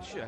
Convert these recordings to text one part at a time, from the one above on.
去。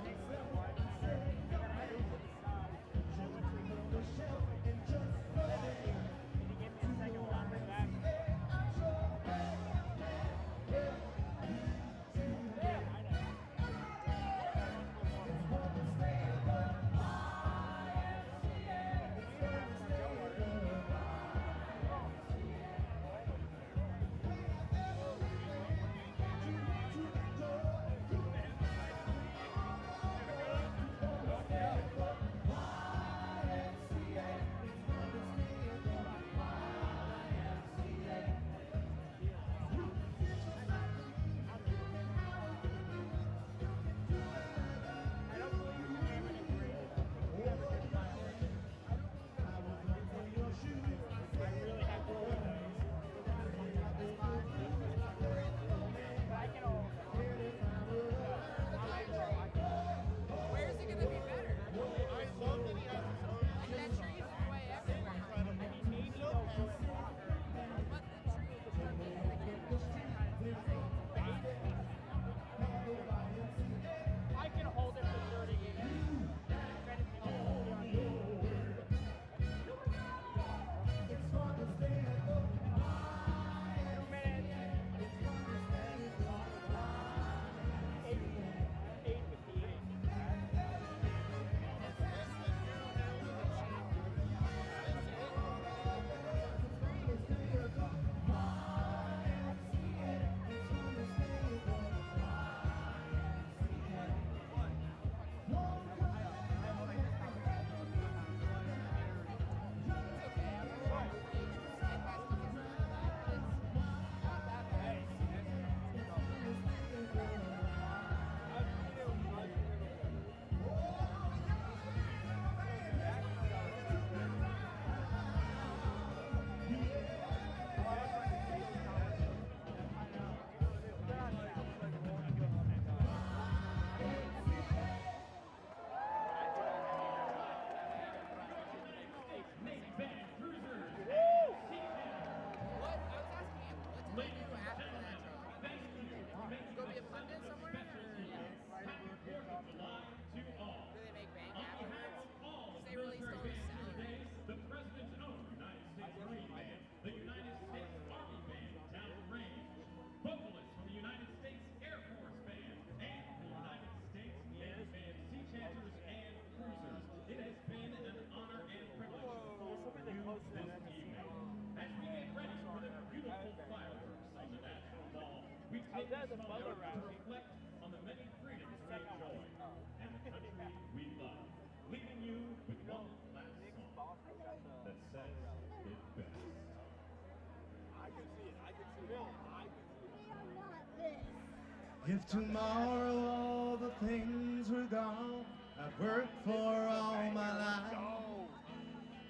If tomorrow all the things were gone I've worked for all my life,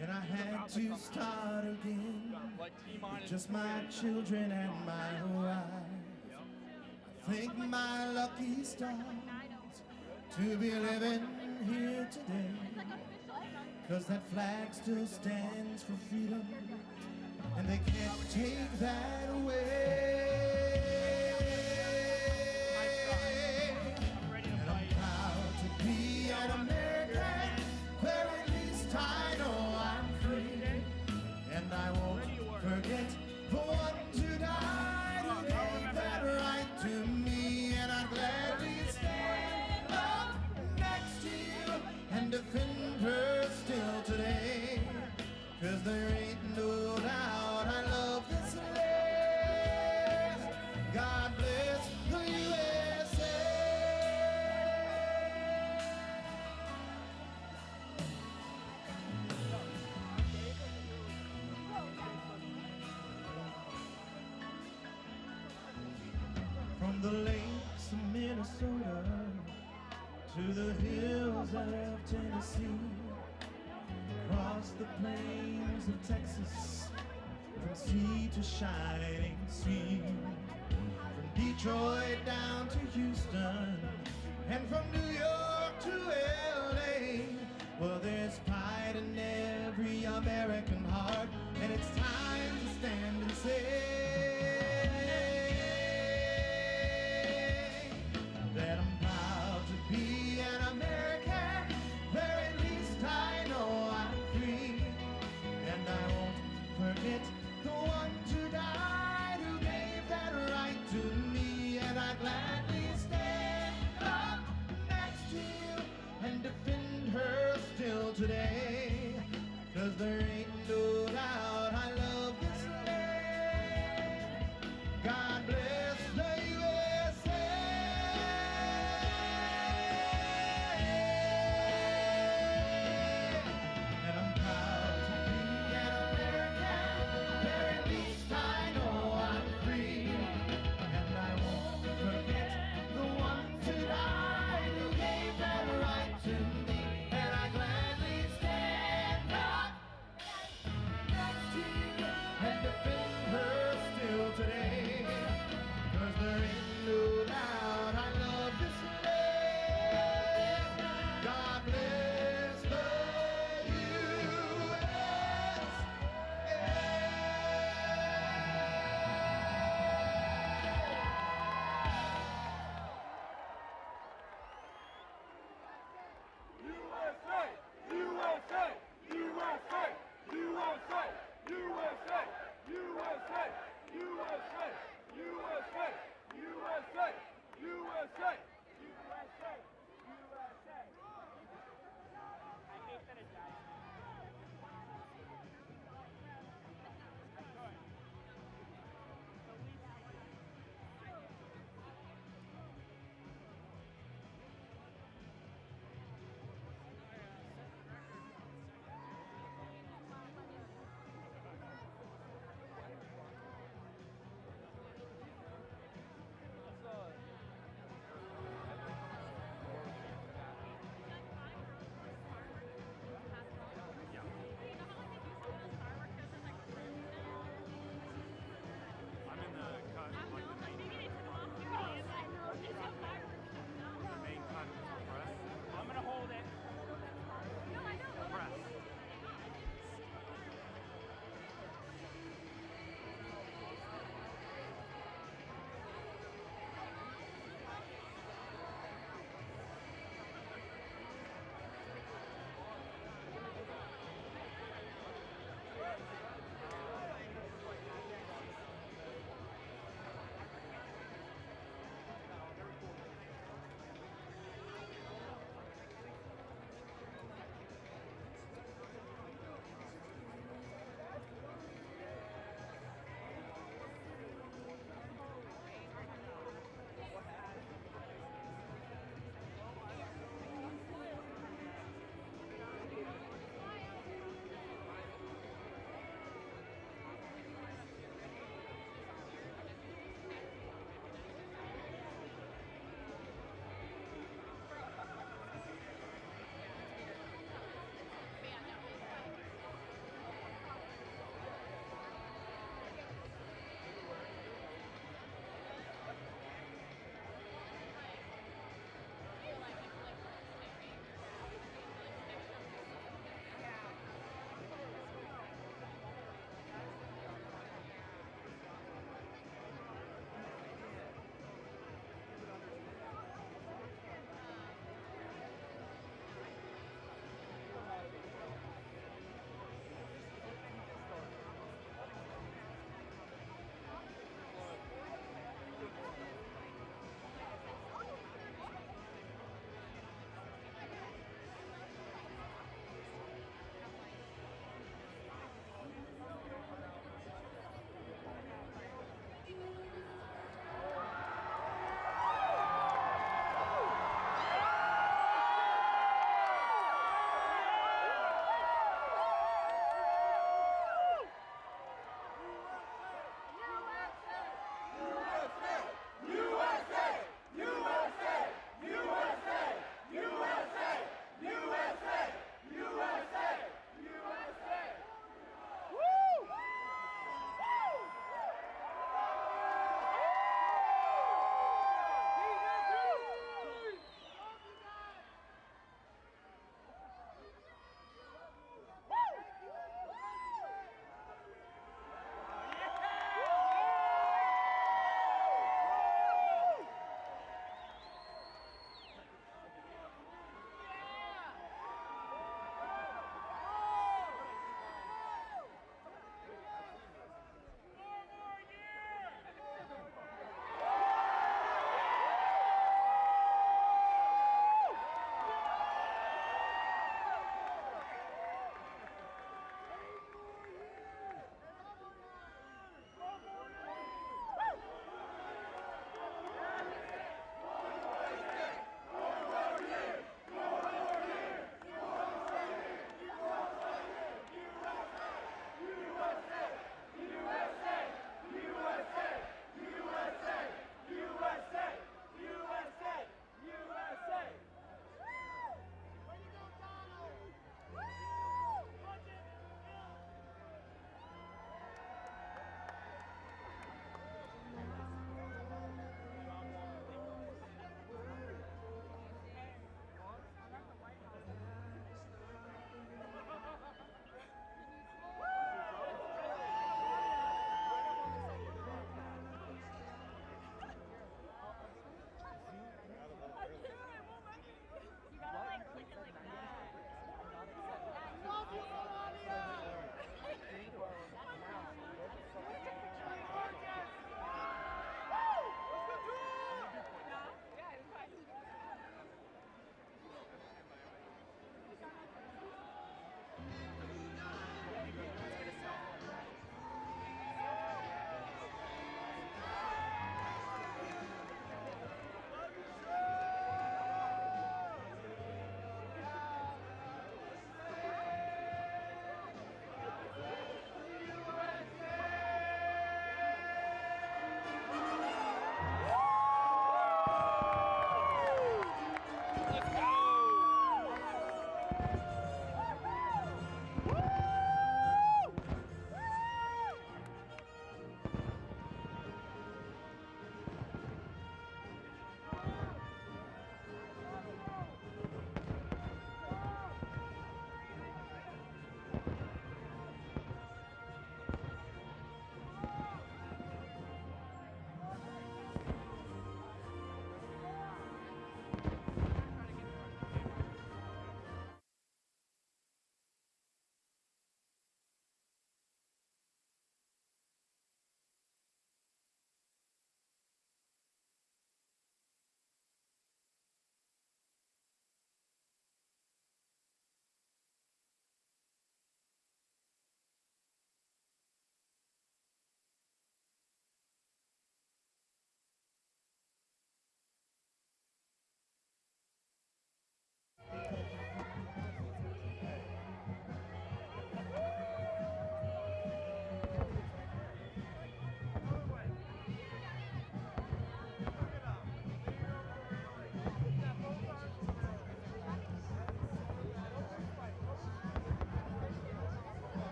and I had to start again with just my children and my wife. I thank my lucky stars to be living here today, 'cause that flag still stands for freedom, and they can't take that away. And I'm proud to be an American, where at least I know I'm free. And I won't forget the ones who died who gave that right to me. And I'd gladly stand up next to you and defend her still today, 'cause there ain't no doubt I love this land. God bless the USA. From the lakes of Minnesota to the hills of Tennessee, across the plains of Texas, from sea to shining sea, from Detroit down to Houston, and from New York to LA. Well, there's pride in every American heart, and it's time to stand and say that I'm proud to be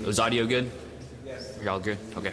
Was audio good? You're all good? Okay.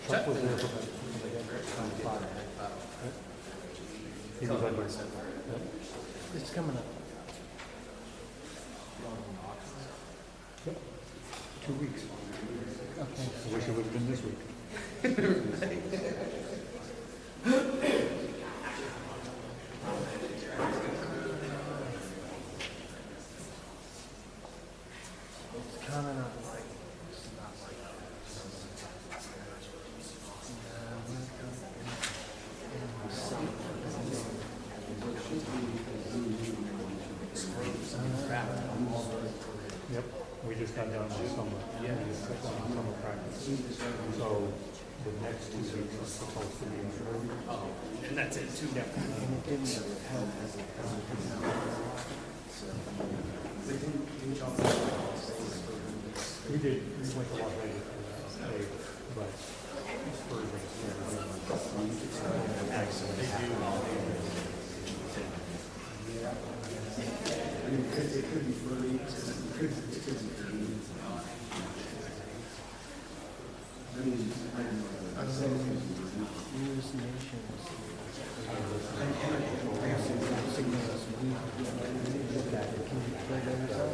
Chuck was there for he was like, it's coming up. Yep. 2 weeks. Okay. I wish it would have been this week. It's kind of not like, it's not like Yep. We just got done with summer. Yeah. We just got done with summer practice. So the next 2 weeks are supposed to be And that's it, too. Yeah. and it didn't help as it We did. We went to Las Vegas for that day, but Spurs it could be free. It could be free. I said news nations. Signals we look at it. Can you play those up?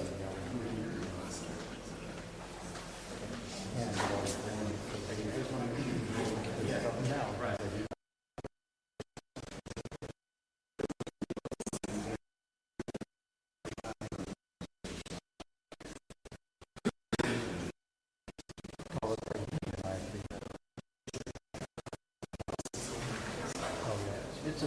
It's a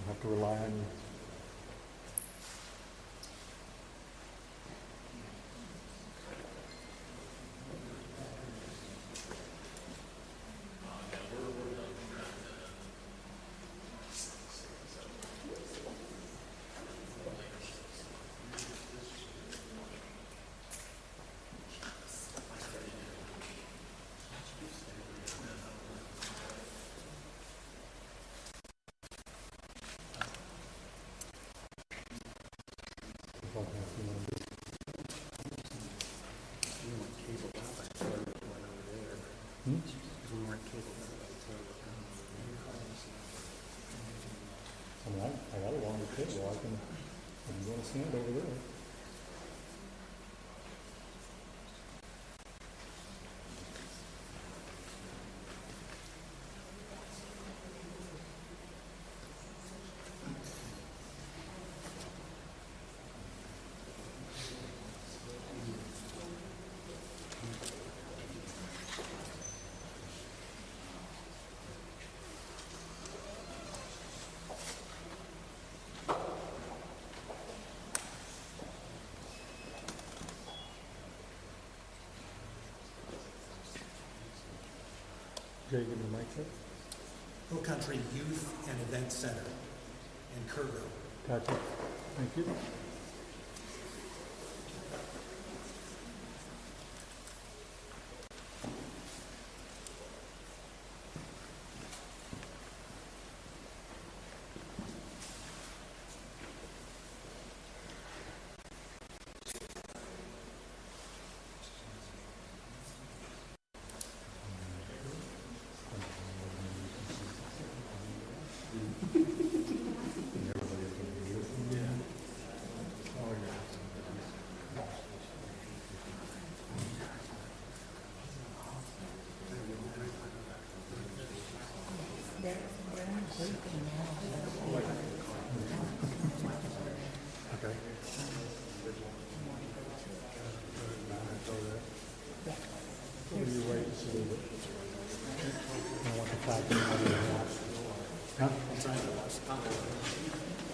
have to rely on you. I got a longer table. I can, if you want to stand over there. Jay, give me the mic, sir. Hill Country Youth and Event Center in Kerrville. Gotcha. Thank you. Okay. What do you wait to see? I want the flag coming out of your hat. Huh? I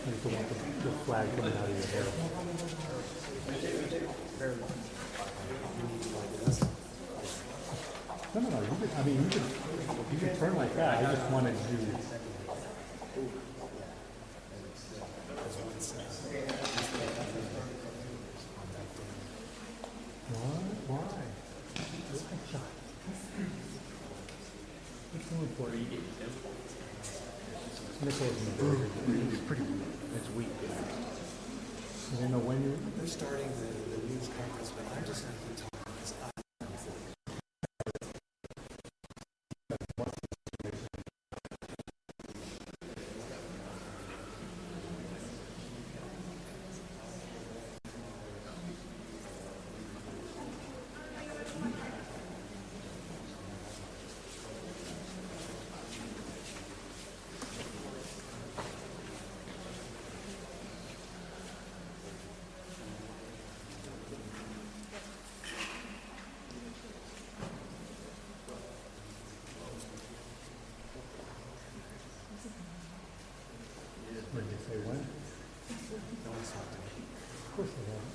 just don't want the flag coming out of your hair. No, you could, I mean, you could turn like that. I just wanted to. Why? What's the report? It's pretty. It's weak. You don't know when you're. They're starting the news conference, but I'm just going to talk because Did they say when? Of course they haven't.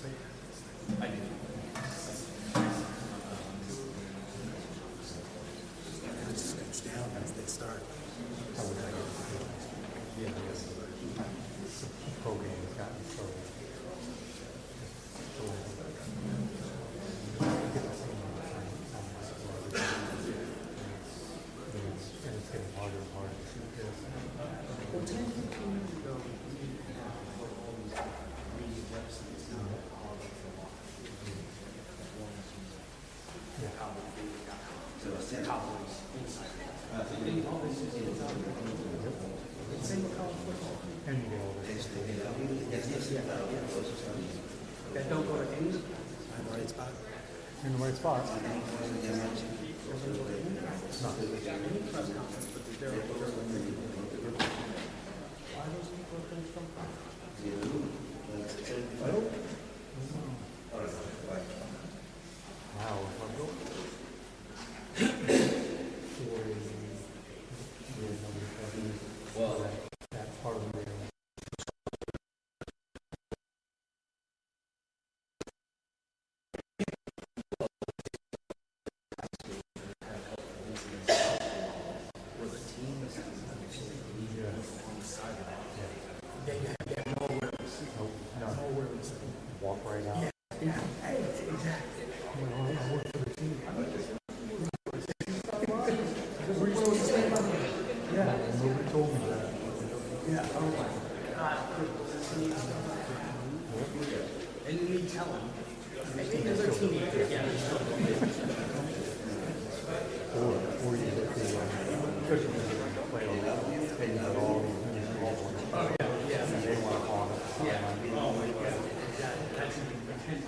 Just scooch down as they start. Program has gotten so. And it's getting harder and harder to shoot this. Well, 10, 15 years ago, we didn't have all these media websites. Now that all of them are. Cowboys insight. All this is same with college football. And you get all this. That don't go to England. I'm right spot. In the right spot. Any press conference, but they're why those people are going from Wow. Well, that part of the walk right out. Yeah, exactly. Nobody told me that. Yeah, oh my God. And then you tell them, maybe they're teenagers. Yeah. Or you get to, especially when you're in the playoffs, they got all these new small ones. Oh, yeah. And they want to hog it. Yeah. Oh my God. That's intense.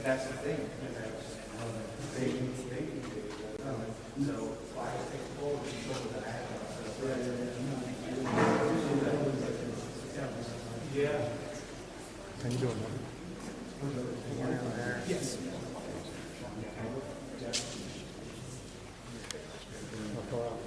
That's the thing. How you doing, man? Yes. I'll go out.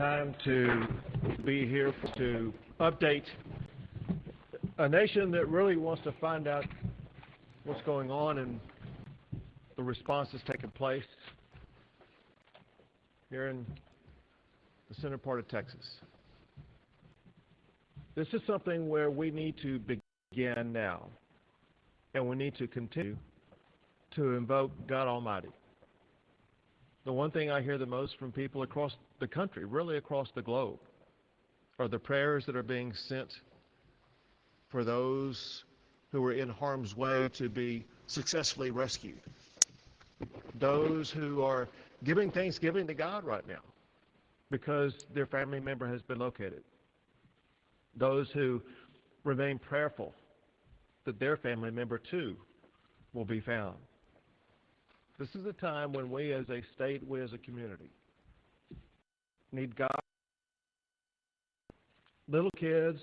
time to be here to update a nation that really wants to find out what's going on and the response that's taking place here in the center part of Texas. This is something where we need to begin now, and we need to continue to invoke God Almighty. The one thing I hear the most from people across the country, really across the globe, are the prayers that are being sent for those who are in harm's way to be successfully rescued. Those who are giving thanksgiving to God right now because their family member has been located. Those who remain prayerful that their family member too will be found. This is a time when we as a state, we as a community, need God. Little kids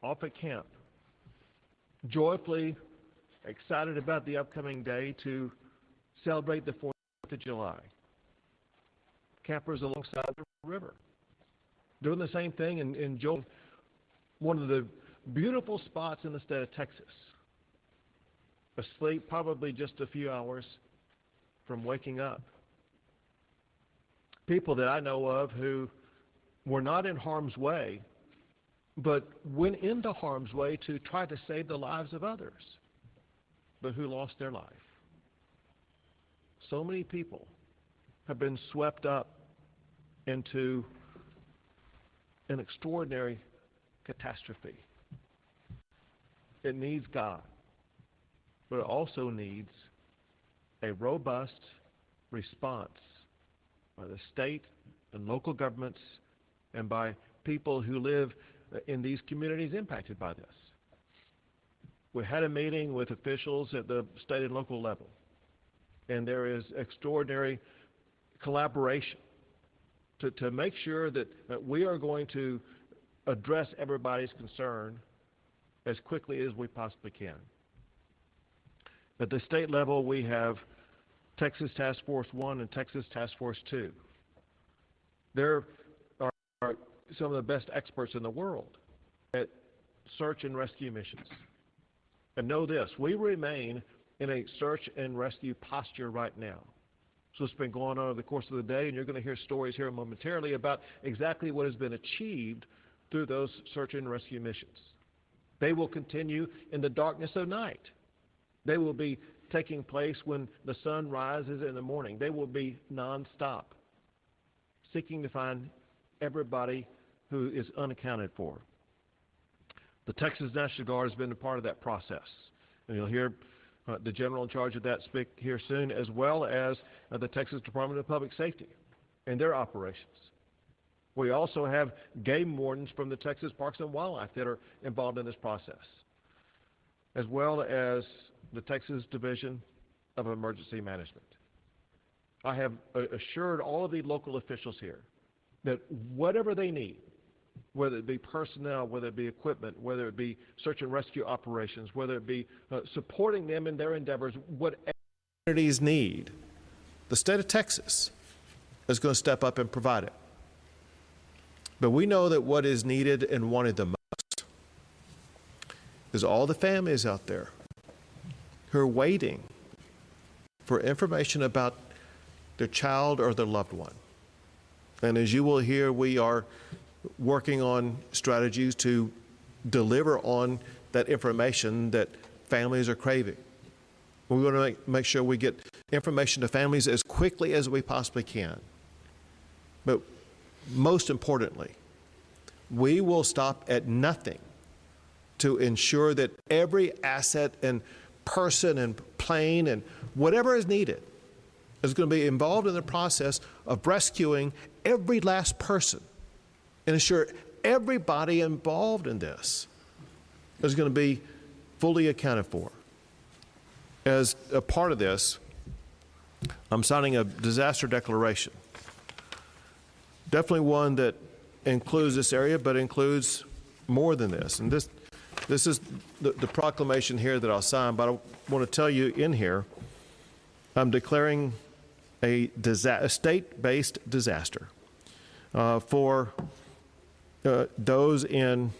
off at camp, joyfully excited about the upcoming day to celebrate the 4th of July. Campers alongside the river, doing the same thing and enjoying one of the beautiful spots in the state of Texas. Asleep probably just a few hours from waking up. People that I know of who were not in harm's way, but went into harm's way to try to save the lives of others, but who lost their life. So many people have been swept up into an extraordinary catastrophe. It needs God, but it also needs a robust response by the state and local governments and by people who live in these communities impacted by this. We had a meeting with officials at the state and local level, and there is extraordinary collaboration to make sure that we are going to address everybody's concern as quickly as we possibly can. At the state level, we have Texas Task Force 1 and Texas Task Force 2. There are some of the best experts in the world at search and rescue missions. And know this, we remain in a search and rescue posture right now. So it's been going on over the course of the day, and you're going to hear stories here momentarily about exactly what has been achieved through those search and rescue missions. They will continue in the darkness of night. They will be taking place when the sun rises in the morning. They will be nonstop, seeking to find everybody who is unaccounted for. The Texas National Guard has been a part of that process, and you'll hear the general in charge of that speak here soon, as well as the Texas Department of Public Safety and their operations. We also have game wardens from the Texas Parks and Wildlife that are involved in this process, as well as the Texas Division of Emergency Management. I have assured all of the local officials here that whatever they need, whether it be personnel, whether it be equipment, whether it be search and rescue operations, whether it be supporting them in their endeavors, whatever communities need, the state of Texas is going to step up and provide it. But we know that what is needed and wanted the most is all the families out there who are waiting for information about their child or their loved one. And as you will hear, we are working on strategies to deliver on that information that families are craving. We want to make sure we get information to families as quickly as we possibly can. But most importantly, we will stop at nothing to ensure that every asset and person and plane and whatever is needed is going to be involved in the process of rescuing every last person and ensure everybody involved in this is going to be fully accounted for. As a part of this, I'm signing a disaster declaration. Definitely one that includes this area, but includes more than this. And this is the proclamation here that I'll sign, but I want to tell you in here, I'm declaring a state-based disaster for those in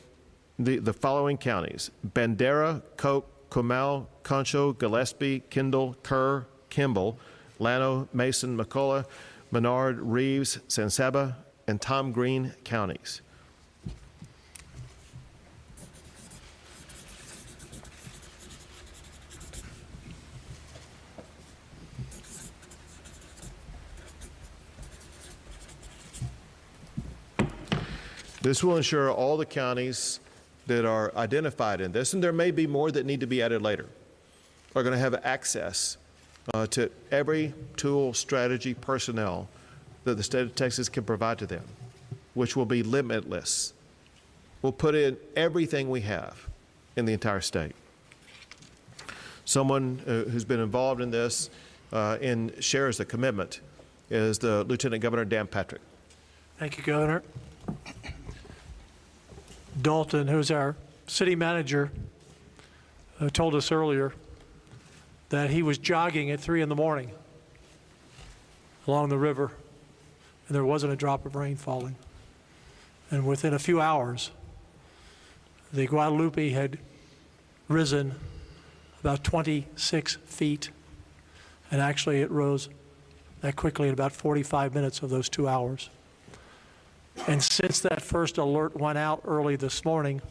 the following counties: Bandera, Coke, Comal, Concho, Gillespie, Kendall, Kerr, Kimball, Llano, Mason, McCullough, Menard, Reeves, San Saba, and Tom Green counties. This will ensure all the counties that are identified in this, and there may be more that need to be added later, are going to have access to every tool, strategy, personnel that the state of Texas can provide to them, which will be limitless. We'll put in everything we have in the entire state. Someone who's been involved in this and shares the commitment is the Lieutenant Governor Dan Patrick. Thank you, Governor. Dalton, who's our city manager, told us earlier that he was jogging at 3 in the morning along the river, and there wasn't a drop of rain falling. And within a few hours, the Guadalupe had risen about 26 feet, and actually it rose that quickly in about 45 minutes of those 2 hours. And since that first alert went out early this morning,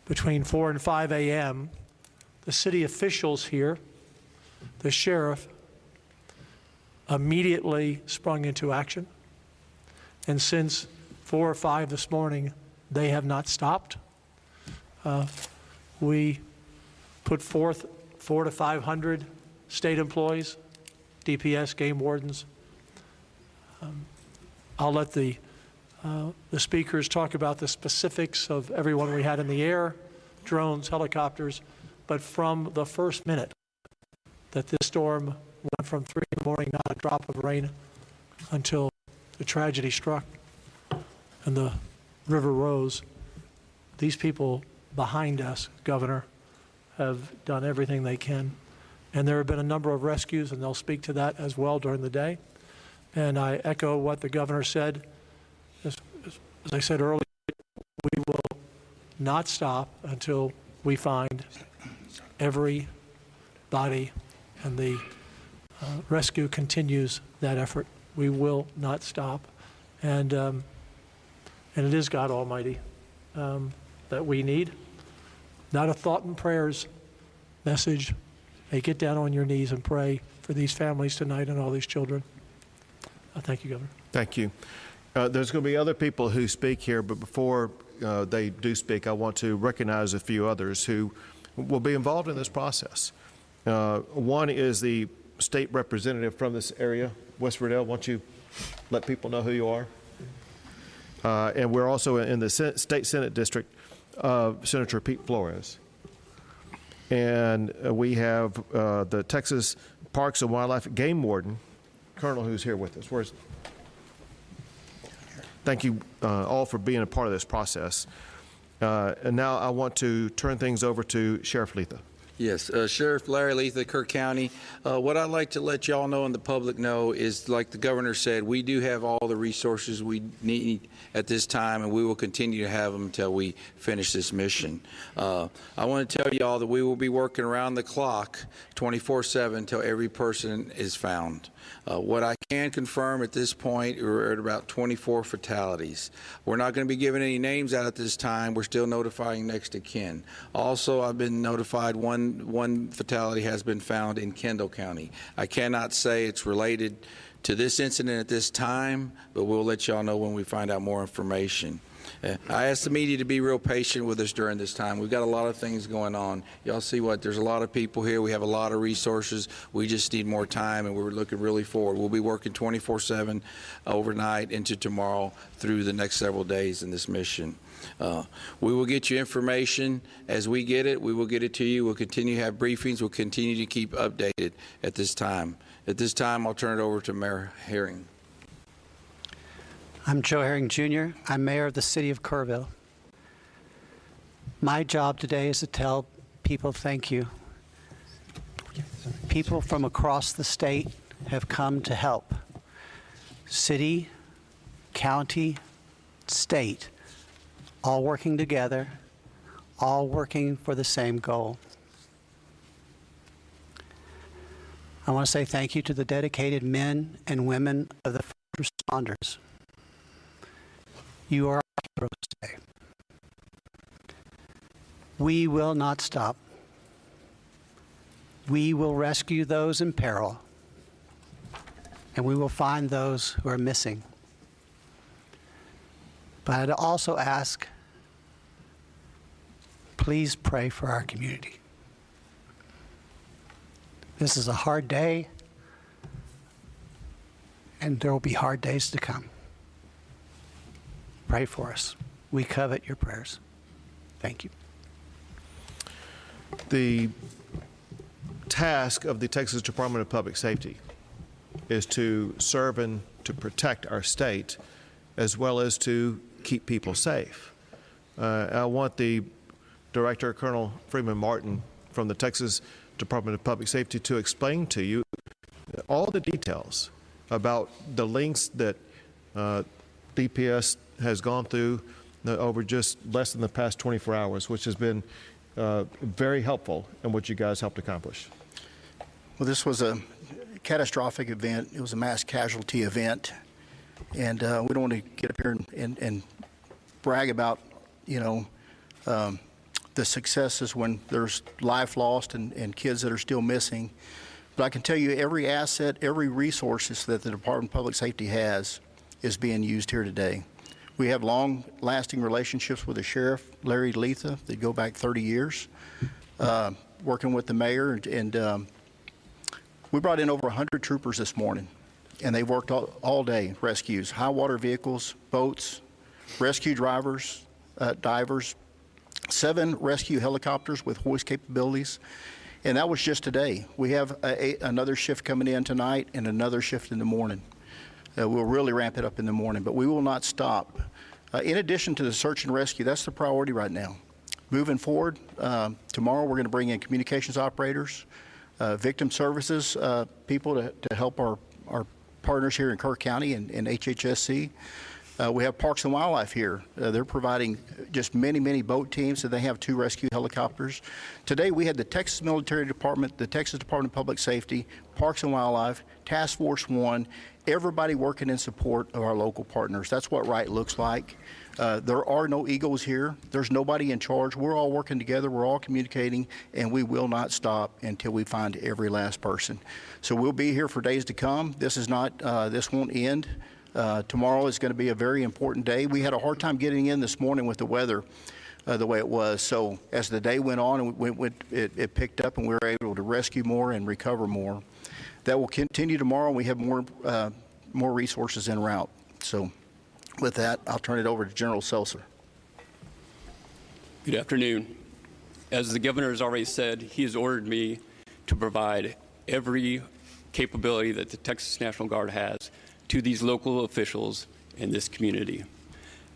between 4 and 5 a.m., the city officials here, the sheriff, immediately sprung into action. And since 4 or 5 this morning, they have not stopped. We put forth 400 to 500 state employees, DPS, game wardens. I'll let the speakers talk about the specifics of everyone we had in the air, drones, helicopters, but from the first minute that this storm went from 3 in the morning, not a drop of rain, until the tragedy struck and the river rose, these people behind us, Governor, have done everything they can. And there have been a number of rescues, and they'll speak to that as well during the day. And I echo what the Governor said. As I said earlier, we will not stop until we find every body, and the rescue continues that effort. We will not stop. And it is God Almighty that we need. Not a thought and prayers message. Hey, get down on your knees and pray for these families tonight and all these children. Thank you, Governor. Thank you. There's going to be other people who speak here, but before they do speak, I want to recognize a few others who will be involved in this process. One is the state representative from this area, West Riddell. Why don't you let people know who you are? And we're also in the State Senate District of Senator Pete Flores. And we have the Texas Parks and Wildlife Game Warden, Colonel, who's here with us. Thank you all for being a part of this process. And now I want to turn things over to Sheriff Letha. Yes, Sheriff Larry Letha, Kirk County. What I'd like to let y'all know and the public know is, like the governor said, we do have all the resources we need at this time, and we will continue to have them until we finish this mission. I want to tell y'all that we will be working around the clock 24/7 until every person is found. What I can confirm at this point, we're at about 24 fatalities. We're not going to be giving any names out at this time. We're still notifying next of kin. Also, I've been notified one fatality has been found in Kendall County. I cannot say it's related to this incident at this time, but we'll let y'all know when we find out more information. I asked the media to be real patient with us during this time. We've got a lot of things going on. Y'all see what? There's a lot of people here. We have a lot of resources. We just need more time, and we're looking really forward. We'll be working 24/7 overnight into tomorrow through the next several days in this mission. We will get you information as we get it. We will get it to you. We'll continue to have briefings. We'll continue to keep updated at this time. At this time, I'll turn it over to Mayor Herring. I'm Joe Herring, Jr. I'm mayor of the city of Kerrville. My job today is to tell people thank you. People from across the state have come to help. City, county, state, all working together, all working for the same goal. I want to say thank you to the dedicated men and women of the first responders. You are our heroes today. We will not stop. We will rescue those in peril, and we will find those who are missing. But I'd also ask, please pray for our community. This is a hard day, and there will be hard days to come. Pray for us. We covet your prayers. Thank you. The task of the Texas Department of Public Safety is to serve and to protect our state, as well as to keep people safe. I want the Director, Colonel Freeman Martin from the Texas Department of Public Safety to explain to you all the details about the links that DPS has gone through over just less than the past 24 hours, which has been very helpful in what you guys helped accomplish. Well, this was a catastrophic event. It was a mass casualty event. And we don't want to get up here and brag about, you know, the successes when there's life lost and kids that are still missing. But I can tell you every asset, every resources that the Department of Public Safety has is being used here today. We have long-lasting relationships with the Sheriff, Larry Letha, that go back 30 years, working with the mayor. And we brought in over 100 troopers this morning, and they worked all day, rescues, high water vehicles, boats, rescue drivers, divers, 7 rescue helicopters with hoist capabilities. And that was just today. We have another shift coming in tonight and another shift in the morning. We'll really ramp it up in the morning, but we will not stop. In addition to the search and rescue, that's the priority right now. Moving forward, tomorrow we're going to bring in communications operators, victim services people to help our partners here in Kirk County and HHSC. We have Parks and Wildlife here. They're providing just many boat teams, and they have 2 rescue helicopters. Today we had the Texas Military Department, the Texas Department of Public Safety, Parks and Wildlife, Task Force 1, everybody working in support of our local partners. That's what right looks like. There are no egos here. There's nobody in charge. We're all working together. We're all communicating, and we will not stop until we find every last person. So we'll be here for days to come. This is not, this won't end. Tomorrow is going to be a very important day. We had a hard time getting in this morning with the weather the way it was. So as the day went on, it picked up, and we were able to rescue more and recover more. That will continue tomorrow. We have more resources en route. So with that, I'll turn it over to General Seltzer. Good afternoon. As the governor has already said, he has ordered me to provide every capability that the Texas National Guard has to these local officials in this community.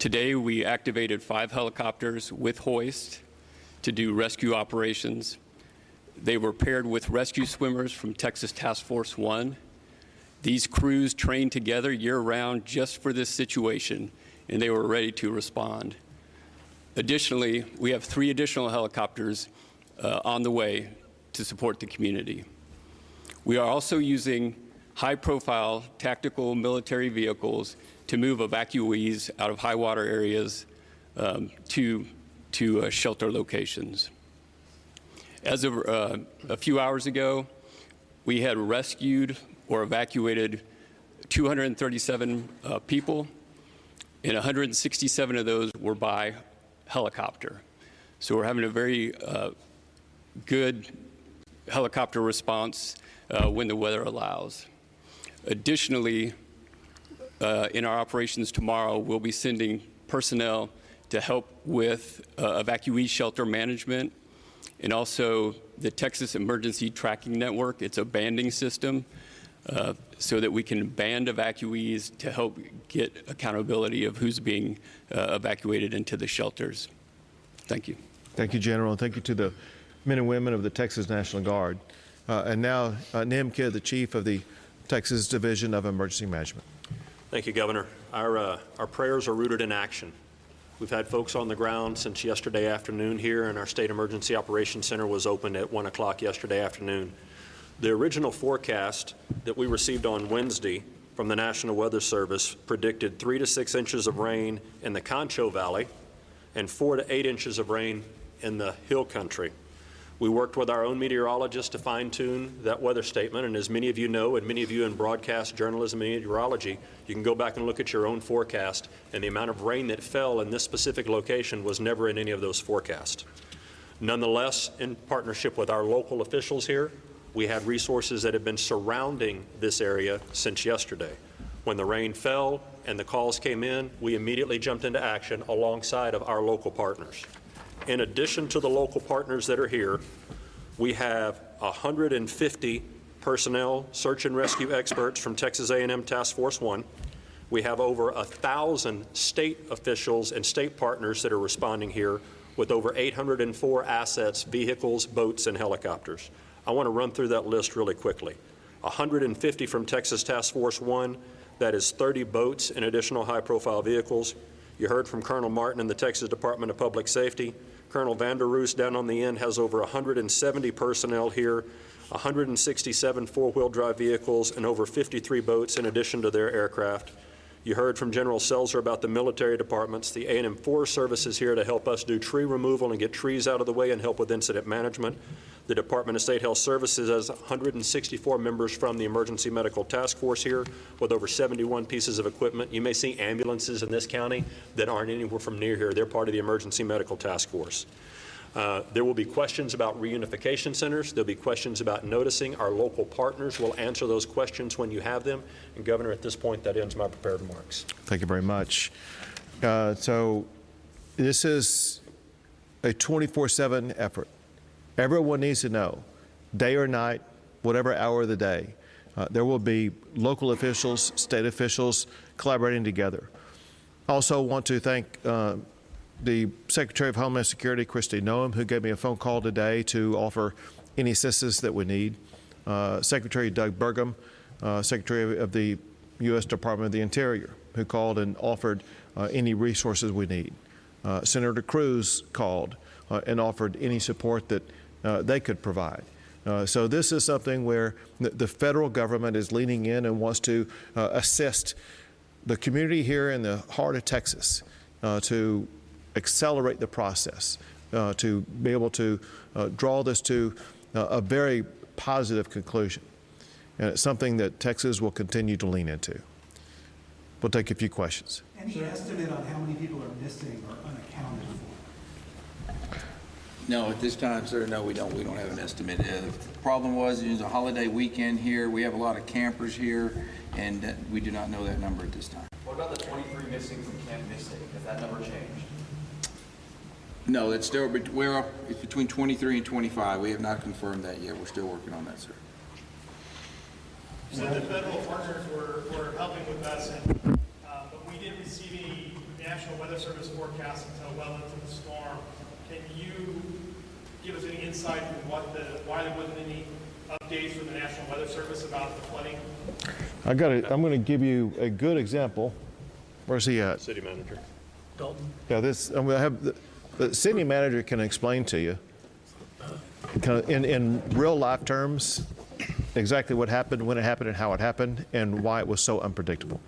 Today, we activated 5 helicopters with hoist to do rescue operations. They were paired with rescue swimmers from Texas Task Force 1. These crews trained together year-round just for this situation, and they were ready to respond. Additionally, we have 3 additional helicopters on the way to support the community. We are also using high-profile tactical military vehicles to move evacuees out of high water areas to shelter locations. As of a few hours ago, we had rescued or evacuated 237 people, and 167 of those were by helicopter. So we're having a very good helicopter response when the weather allows. Additionally, in our operations tomorrow, we'll be sending personnel to help with evacuee shelter management, and also the Texas Emergency Tracking Network. It's a banding system so that we can band evacuees to help get accountability of who's being evacuated into the shelters. Thank you. Thank you, General, and thank you to the men and women of the Texas National Guard. And now, Nim Kidd, the Chief of the Texas Division of Emergency Management. Thank you, Governor. Our prayers are rooted in action. We've had folks on the ground since yesterday afternoon here, and our State Emergency Operations Center was opened at 1 o'clock yesterday afternoon. The original forecast that we received on Wednesday from the National Weather Service predicted 3 to 6 inches of rain in the Concho Valley and 4 to 8 inches of rain in the Hill Country. We worked with our own meteorologists to fine-tune that weather statement, and as many of you know, and many of you in broadcast journalism and meteorology, you can go back and look at your own forecast, and the amount of rain that fell in this specific location was never in any of those forecasts. Nonetheless, in partnership with our local officials here, we had resources that have been surrounding this area since yesterday. When the rain fell and the calls came in, we immediately jumped into action alongside of our local partners. In addition to the local partners that are here, we have 150 personnel, search and rescue experts from Texas A&M Task Force 1. We have over 1,000 state officials and state partners that are responding here with over 804 assets, vehicles, boats, and helicopters. I want to run through that list really quickly. 150 from Texas Task Force 1, that is 30 boats and additional high-profile vehicles. You heard from Colonel Martin in the Texas Department of Public Safety. Colonel Vanderroos down on the end has over 170 personnel here, 167 four-wheel drive vehicles, and over 53 boats in addition to their aircraft. You heard from General Seltzer about the military departments. The A&M Forest Service is here to help us do tree removal and get trees out of the way and help with incident management. The Department of State Health Services has 164 members from the Emergency Medical Task Force here with over 71 pieces of equipment. You may see ambulances in this county that aren't anywhere from near here. They're part of the Emergency Medical Task Force. There will be questions about reunification centers. There'll be questions about noticing. Our local partners will answer those questions when you have them. And Governor, at this point, that ends my prepared remarks. Thank you very much. So this is a 24/7 effort. Everyone needs to know, day or night, whatever hour of the day, there will be local officials, state officials collaborating together. Also want to thank the Secretary of Homeland Security, Kristi Noem, who gave me a phone call today to offer any assistance that we need. Secretary Doug Burgum, Secretary of the U.S. Department of the Interior, who called and offered any resources we need. Senator Cruz called and offered any support that they could provide. So this is something where the federal government is leaning in and wants to assist the community here in the heart of Texas to accelerate the process, to be able to draw this to a very positive conclusion. And it's something that Texas will continue to lean into. We'll take a few questions. Any estimate on how many people are missing or unaccounted for? No, at this time, sir, no, we don't have an estimate. The problem was it was a holiday weekend here. We have a lot of campers here, and we do not know that number at this time. What about the 23 missing from Camp Mystic? Has that number changed? No, it's still it's between 23 and 25. We have not confirmed that yet. We're still working on that, sir. So the federal partners were helping with us, but we didn't receive any National Weather Service forecasts until well into the storm. Can you give us any insight into why there wasn't any updates from the National Weather Service about the flooding? I'm going to give you a good example. Where's he at? City Manager. Dalton. Yeah, this I'm going to have the city manager can explain to you kind of in real life terms exactly what happened, when it happened, and how it happened, and why it was so unpredictable.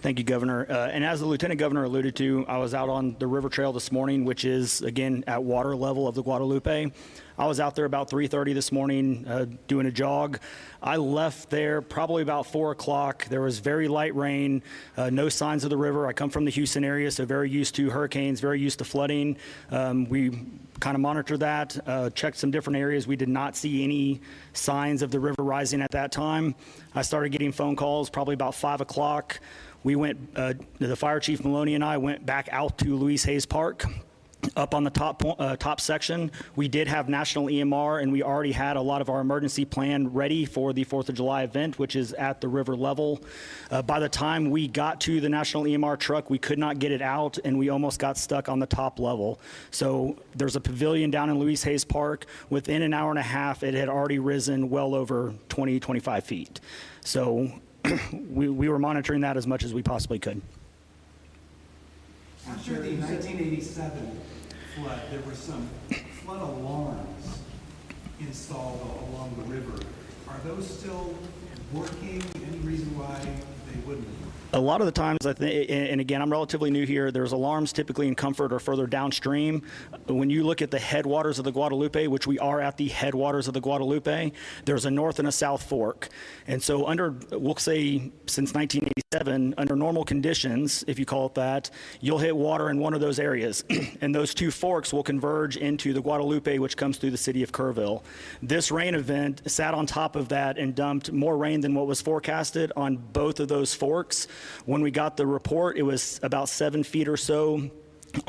Thank you, Governor. And as the Lieutenant Governor alluded to, I was out on the river trail this morning, which is, again, at water level of the Guadalupe. I was out there about 3:30 this morning doing a jog. I left there probably about 4 o'clock. There was very light rain, no signs of the river. I come from the Houston area, so very used to hurricanes, very used to flooding. We kind of monitored that, checked some different areas. We did not see any signs of the river rising at that time. I started getting phone calls probably about 5 o'clock. We went, the Fire Chief Maloney and I went back out to Louise Hayes Park. Up on the top section, we did have National EMR, and we already had a lot of our emergency plan ready for the 4th of July event, which is at the river level. By the time we got to the National EMR truck, we could not get it out, and we almost got stuck on the top level. So there's a pavilion down in Louise Hayes Park. Within an hour and a half, it had already risen well over 20, 25 feet. So we were monitoring that as much as we possibly could. After the 1987 flood, there were some flood alarms installed along the river. Are those still working? Any reason why they wouldn't? A lot of the times, I think, and again, I'm relatively new here, there's alarms typically in Comfort or further downstream. When you look at the headwaters of the Guadalupe, which we are at the headwaters of the Guadalupe, there's a north and a south fork. And so under, we'll say since 1987, under normal conditions, if you call it that, you'll hit water in one of those areas. And those two forks will converge into the Guadalupe, which comes through the city of Kerrville. This rain event sat on top of that and dumped more rain than what was forecasted on both of those forks. When we got the report, it was about 7 feet or so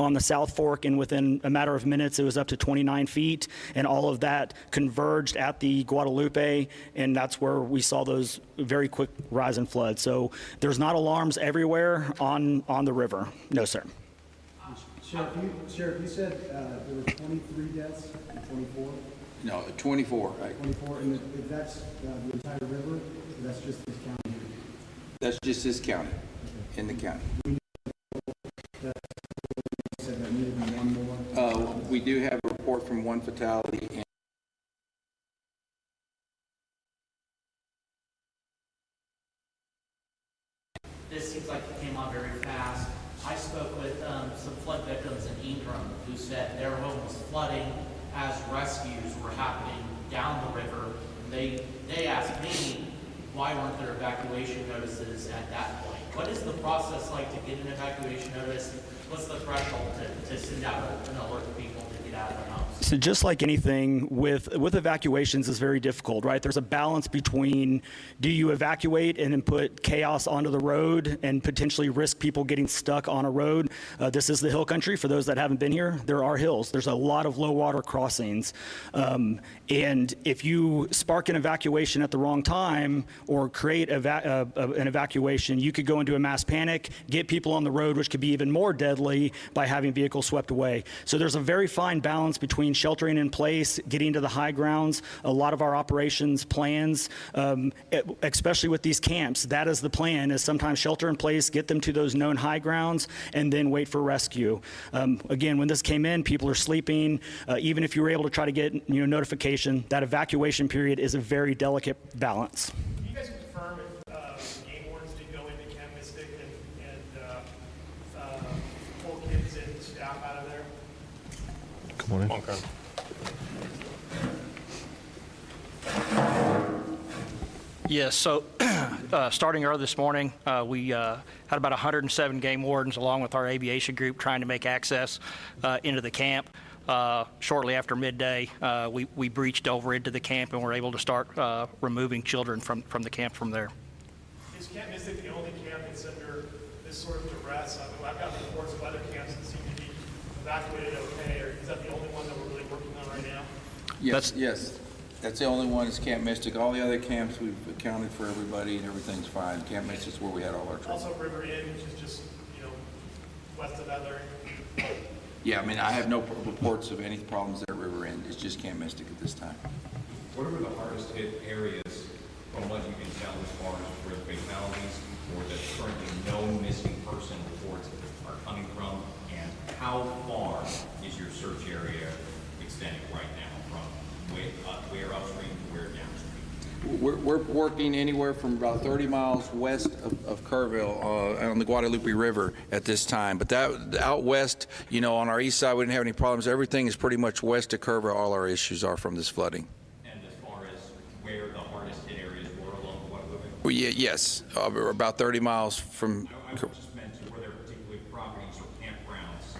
on the South Fork, and within a matter of minutes, it was up to 29 feet, and all of that converged at the Guadalupe, and that's where we saw those very quick rise in flood. So there's not alarms everywhere on the river. No, sir. Sheriff, you said there were 23 deaths and 24? No, 24, right? 24, and if that's the entire river, that's just this county? That's just this county, in the county. We do have a report from one fatality. And this seems like it came on very fast. I spoke with some flood victims in Ingram who said their home was flooding as rescues were happening down the river. And they asked me, why weren't there evacuation notices at that point? What is the process like to get an evacuation notice? What's the threshold to send out an alert to people to get out of their homes? So just like anything with evacuations is very difficult, right? There's a balance between, do you evacuate and then put chaos onto the road and potentially risk people getting stuck on a road? This is the hill country. For those that haven't been here, there are hills. There's a lot of low water crossings. And if you spark an evacuation at the wrong time or create an evacuation, you could go into a mass panic, get people on the road, which could be even more deadly by having vehicles swept away. So there's a very fine balance between sheltering in place, getting to the high grounds. A lot of our operations plans, especially with these camps, that is the plan, is sometimes shelter in place, get them to those known high grounds, and then wait for rescue. Again, when this came in, people are sleeping. Even if you were able to try to get notification, that evacuation period is a very delicate balance. Can you guys confirm if game wardens did go into Camp Mystic and pull kids and staff out of there? Come on in. Yes, so starting early this morning, we had about 107 game wardens along with our aviation group trying to make access into the camp. Shortly after midday, we breached over into the camp and were able to start removing children from the camp from there. Is Camp Mystic the only camp that's under this sort of duress? I've got reports of other camps that seem to be evacuated okay, or is that the only one that we're really working on right now? Yes. That's the only one is Camp Mystic. All the other camps, we've accounted for everybody and everything's fine. Camp Mystic's where we had all our trouble. Also River Inn, which is just, west of that area. Yeah, I mean, I have no reports of any problems there at River End. It's just Camp Mystic at this time. What are the hardest hit areas from what you can tell as far as where the fatalities or the currently known missing person reports are coming from? And how far is your search area extending right now from where upstream to where downstream? We're working anywhere from about 30 miles west of Kerrville on the Guadalupe River at this time. But that out west, on our east side, we didn't have any problems. Everything is pretty much west of Kerrville. All our issues are from this flooding. And as far as where the hardest hit areas were along Guadalupe? Well, yes, we're about 30 miles from. I just meant to were there particular properties or campgrounds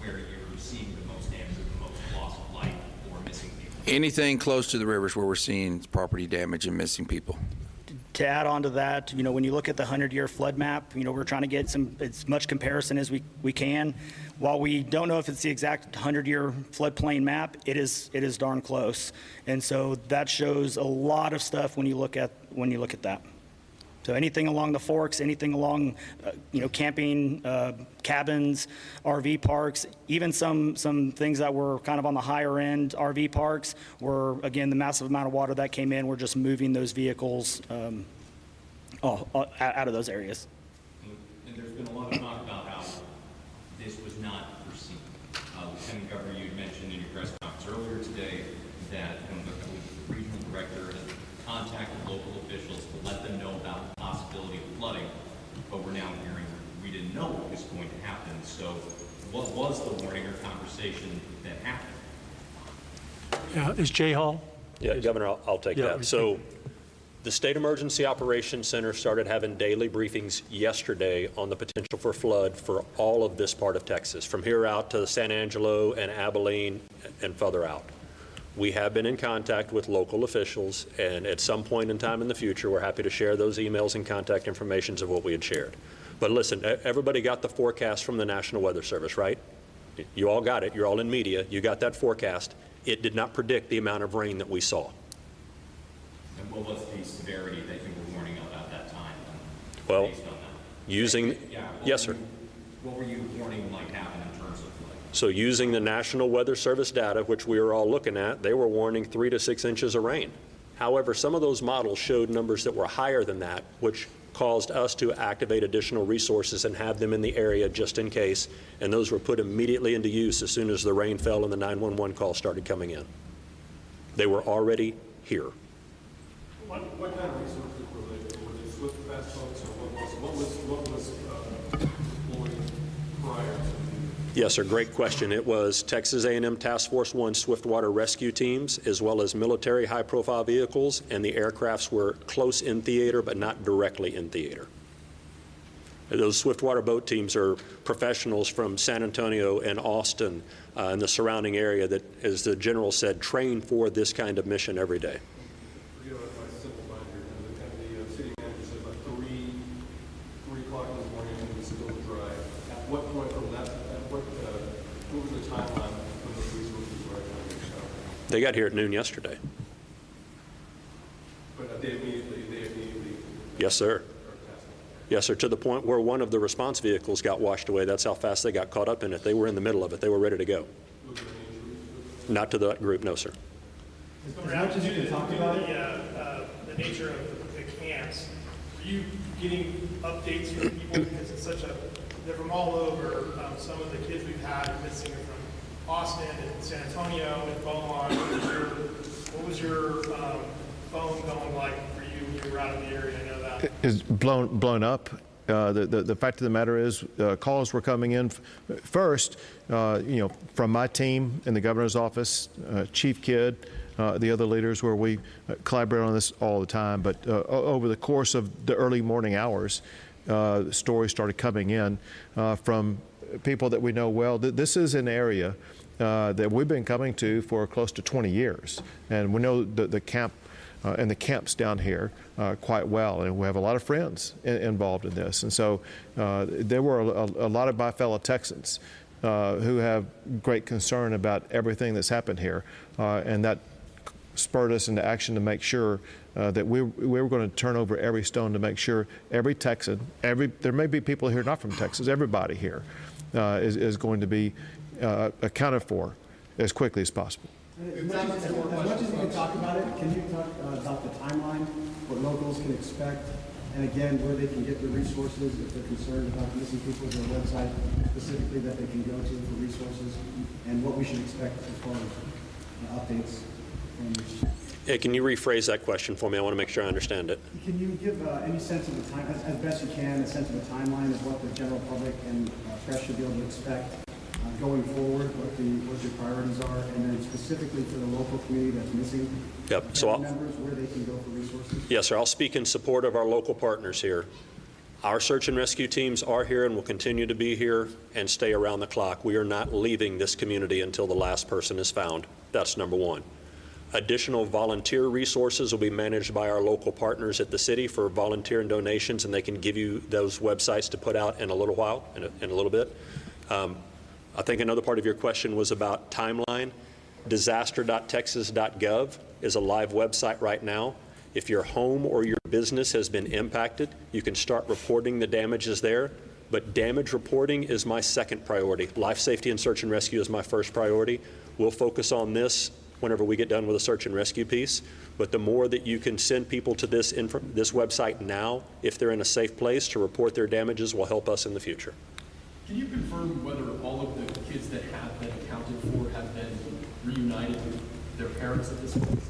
where you're seeing the most damage or the most loss of life or missing people? Anything close to the rivers where we're seeing property damage and missing people. To add on to that, when you look at the 100-year flood map, we're trying to get as much comparison as we can. While we don't know if it's the exact 100-year floodplain map, it is darn close. And so that shows a lot of stuff when you look at that. So anything along the forks, anything along, camping, cabins, RV parks, even some things that were kind of on the higher end RV parks were, again, the massive amount of water that came in, we're just moving those vehicles out of those areas. And there's been a lot of talk about how What was the warning or conversation that happened? Yeah, is Jay Hall? Yeah, Governor, I'll take Yeah, that. So the State Emergency Operations Center started having daily briefings yesterday on the potential for flood for all of this part of Texas, from here out to San Angelo and Abilene and further out. We have been in contact with local officials, and at some point in time in the future, we're happy to share those emails and contact information of what we had shared. But listen, everybody got the forecast from the National Weather Service, right? You all got it. You're all in media. You got that forecast. It did not predict the amount of rain that we saw. And what was the severity that you were warning of at that time? Well, based on that? using, yes, sir. What were you warning might happen in terms of flood? So using the National Weather Service data, which we were all looking at, they were warning 3 to 6 inches of rain. However, some of those models showed numbers that were higher than that, which caused us to activate additional resources and have them in the area just in case, and those were put immediately into use as soon as the rain fell and the 911 call started coming in. They were already here. What kind of resources were they? Were they swift fast boats, or what was deployed prior to? Yes, sir. Great question. It was Texas A&M Task Force 1 Swiftwater rescue teams, as well as military high-profile vehicles, and the aircrafts were close in theater, but not directly in theater. Those Swiftwater boat teams are professionals from San Antonio and Austin and the surrounding area that, as the general said, train for this kind of mission every day. Forget about my simple mind here. And the city manager said about 3 o'clock in the morning it was still dry. At what point from that, what was the timeline when those resources were at? They got here at noon yesterday. But they immediately. Yes, sir. Yes, sir, to the point where one of the response vehicles got washed away. That's how fast they got caught up in it. They were in the middle of it. They were ready to go. Not to that group, no, sir. As much as you can talk about the nature of the camps, are you getting updates from people because it's such a, they're from all over. Some of the kids we've had missing are from Austin and San Antonio and Beaumont. What was your phone going like for you when you were out of the area? I know that. Is blown up. The fact of the matter is, calls were coming in first, from my team in the governor's office, Chief Kidd, the other leaders, where we collaborate on this all the time. But over the course of the early morning hours, stories started coming in from people that we know well. This is an area that we've been coming to for close to 20 years, and we know the camp and the camps down here quite well, and we have a lot of friends involved in this. And so there were a lot of my fellow Texans who have great concern about everything that's happened here, and that spurred us into action to make sure that we were going to turn over every stone to make sure every Texan, there may be people here not from Texas, everybody here is going to be accounted for as quickly as possible. As much as you can talk about it, can you talk about the timeline, what locals can expect, and again, where they can get the resources if they're concerned about missing people, is there a website specifically that they can go to for resources, and what we should expect as far as updates? Hey, can you rephrase that question for me? I want to make sure I understand it. Can you give any sense of the time, as best you can, a sense of the timeline of what the general public and press should be able to expect going forward, what your priorities are, and then specifically for the local community that's missing members, where they can go for resources? Yes, sir. I'll speak in support of our local partners here. Our search and rescue teams are here and will continue to be here and stay around the clock. We are not leaving this community until the last person is found. That's number one. Additional volunteer resources will be managed by our local partners at the city for volunteer and donations, and they can give you those websites to put out in a little while, in a little bit. I think another part of your question was about timeline. Disaster.texas.gov is a live website right now. If your home or your business has been impacted, you can start reporting the damages there. But damage reporting is my second priority. Life safety and search and rescue is my first priority. We'll focus on this whenever we get done with the search and rescue piece. But the more that you can send people to this website now, if they're in a safe place to report their damages, will help us in the future. Can you confirm whether all of the kids that have been accounted for have been reunited with their parents at this point?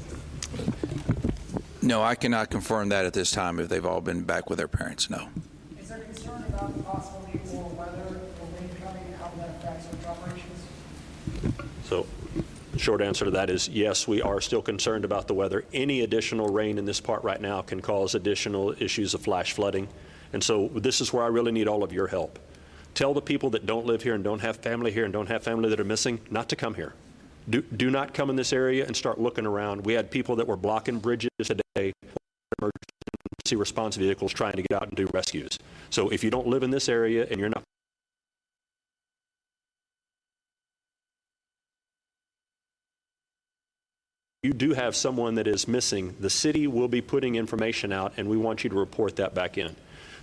No, I cannot confirm that at this time if they've all been back with their parents, no. Is there concern about possibly more weather or wind coming, how that affects our So the short answer to that is yes, we are still concerned about the weather. Any additional rain in this part right now can cause additional issues of flash flooding. And so this is where I really need all of your help. Tell the people that don't live here and don't have family here and don't have family that are missing not to come here. Do not come in this area and start looking around. We had people that were blocking bridges today, emergency response vehicles trying to get out and do rescues. So if you don't live in this area and you're not you do have someone that is missing, the city will be putting information out, and we want you to report that back in.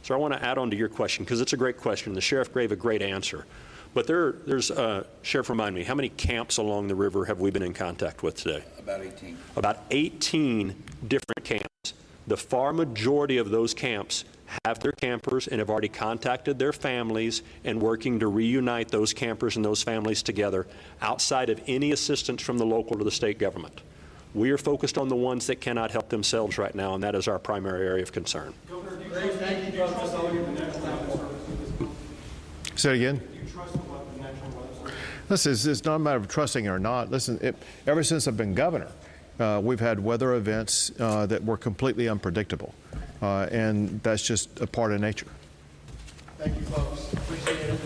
So I want to add on to your question, because it's a great question. The sheriff gave a great answer. But Sheriff, remind me, how many camps along the river have we been in contact with today? About 18. About 18 different camps. The far majority of those camps have their campers and have already contacted their families and working to reunite those campers and those families together outside of any assistance from the local or the state government. We are focused on the ones that cannot help themselves right now, and that is our primary area of concern. Say it again. Listen, it's not a matter of trusting or not. Listen, ever since I've been governor, we've had weather events that were completely unpredictable, and that's just a part of nature. Thank you, folks. Appreciate it.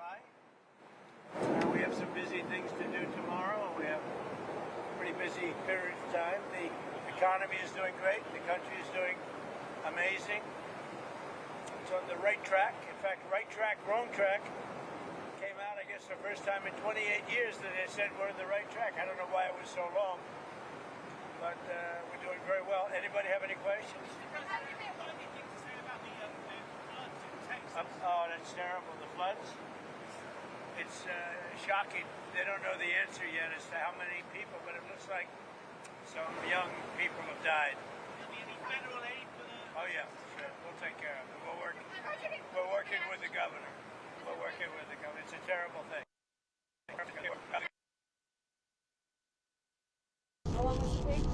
July. We have some busy things to do tomorrow. We have a pretty busy period of time. The economy is doing great. The country is doing amazing. It's on the right track. In fact, right track, wrong track came out, I guess, the first time in 28 years that they said we're on the right track. I don't know why it was so long, but we're doing very well. Anybody have any questions? Oh, that's terrible. The floods? It's shocking. They don't know the answer yet as to how many people, but it looks like some young people have died. Federal aid for the... Oh, yeah, sure. We'll take care of it. We're working with the governor. We're working with the governor. It's a terrible thing. How long does it take?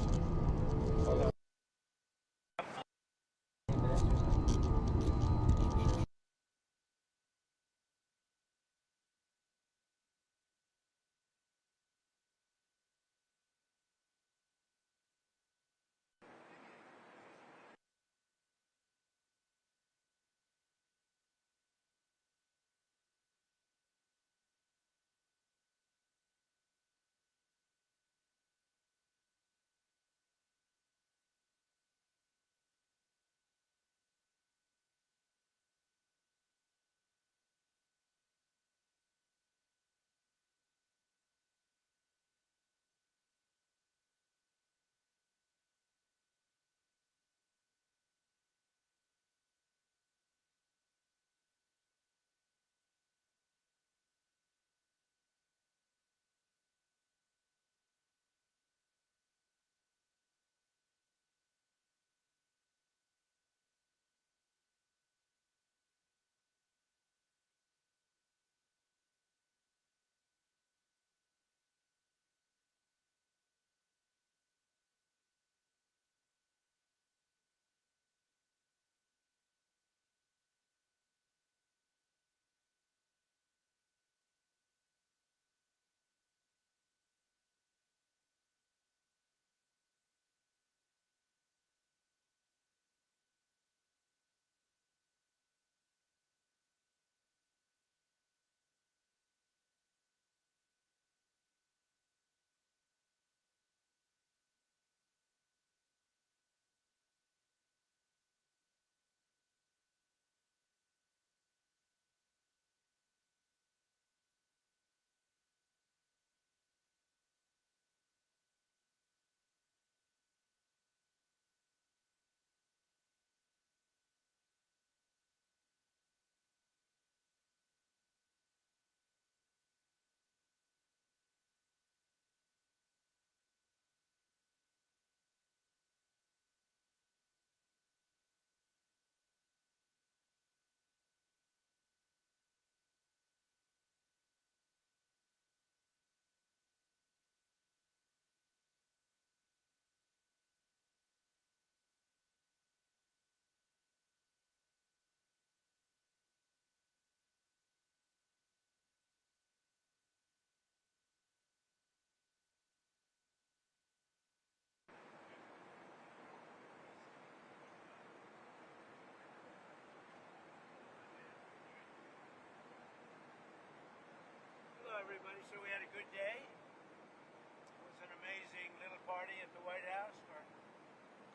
Hello, everybody. So we had a good day. It was an amazing little party at the White House for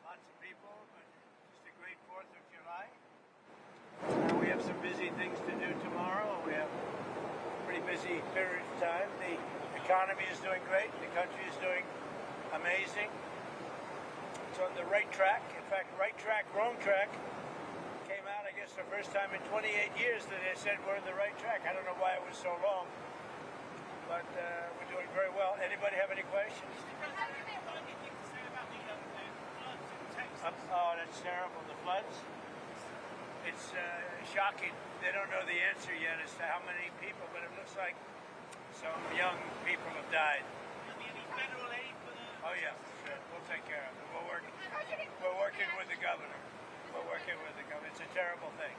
lots of people, but just a great 4th of July. We have some busy things to do tomorrow. We have a pretty busy period of time. The economy is doing great. The country is doing amazing. It's on the right track. In fact, right track, wrong track came out, I guess, the first time in 28 years that they said we're on the right track. I don't know why it was so long, but we're doing very well. Anybody have any questions? Oh, that's terrible. The floods? It's shocking. They don't know the answer yet as to how many people, but it looks like some young people have died. Federal aid for the... Oh, yeah, sure. We'll take care of it. We're working with the governor. We're working with the governor. It's a terrible thing.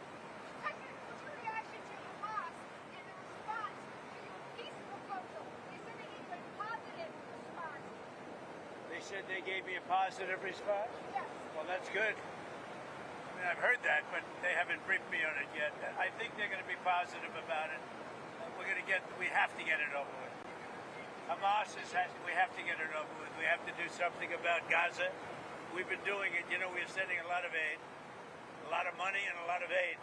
What's your reaction to Hamas in the response to your peace proposal? They said they gave a positive response. They said they gave me a positive response? Yes. Well, that's good. I mean, I've heard that, but they haven't briefed me on it yet. I think they're going to be positive about it. we have to get it over with. Hamas we have to get it over with. We have to do something about Gaza. We've been doing it. You know, we're sending a lot of aid, a lot of money and a lot of aid.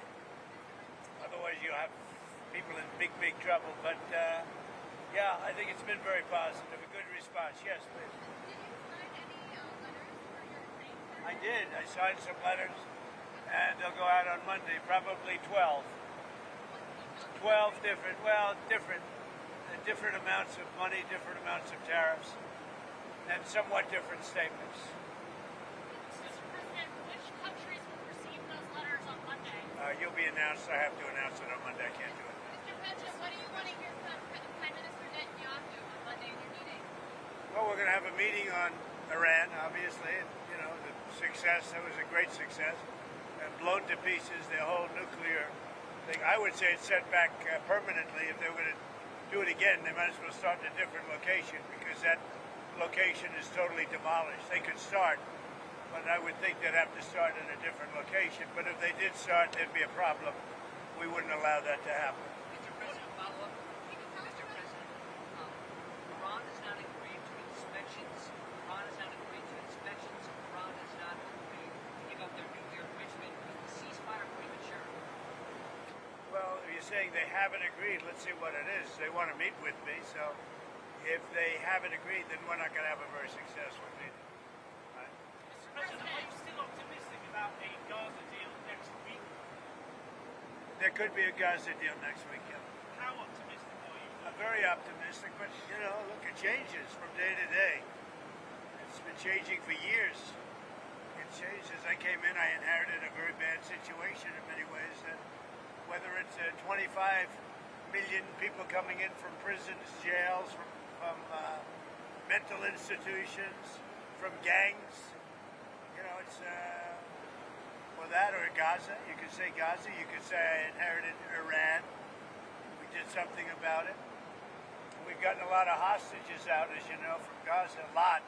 Otherwise, you have people in big, big trouble. But, yeah, I think it's been very positive, a good response. Yes, please. Did you sign any letters for your training? I did. I signed some letters, and they'll go out on Monday, probably 12. 12 different amounts of money, different amounts of tariffs, and somewhat different statements. Mr. President, which countries will receive those letters on Monday? You'll be announced. I have to announce it on Monday. I can't do it. Mr. President, what do you want to hear from Prime Minister Netanyahu on Monday in your meeting? Well, we're going to have a meeting on Iran, obviously. And, you know, the success, that was a great success. And blown to pieces, the whole nuclear thing. I would say it's set back permanently. If they were going to do it again, they might as well start in a different location because that location is totally demolished. They could start, but I would think they'd have to start in a different location. But if they did start, there'd be a problem. We wouldn't allow that to happen. Mr. President, follow up. Mr. President, Iran has not agreed to inspections. Iran has not agreed to inspections. Iran has not agreed to give up their nuclear enrichment. Is the ceasefire premature? Well, if you're saying they haven't agreed, let's see what it is. They want to meet with me, so if they haven't agreed, then we're not going to have a very successful meeting. Right? Mr. President, are you still optimistic about a Gaza deal next week? There could be a Gaza deal next week, yeah. How optimistic are you? I'm very optimistic, but, you know, look, it changes from day to day. It's been changing for years. It changes. I came in, I inherited a very bad situation in many ways. That whether it's 25 million people coming in from prisons, jails, from mental institutions, from gangs, you know, it's or that or Gaza. You could say Gaza. You could say I inherited Iran. We did something about it. We've gotten a lot of hostages out, as you know, from Gaza, a lot.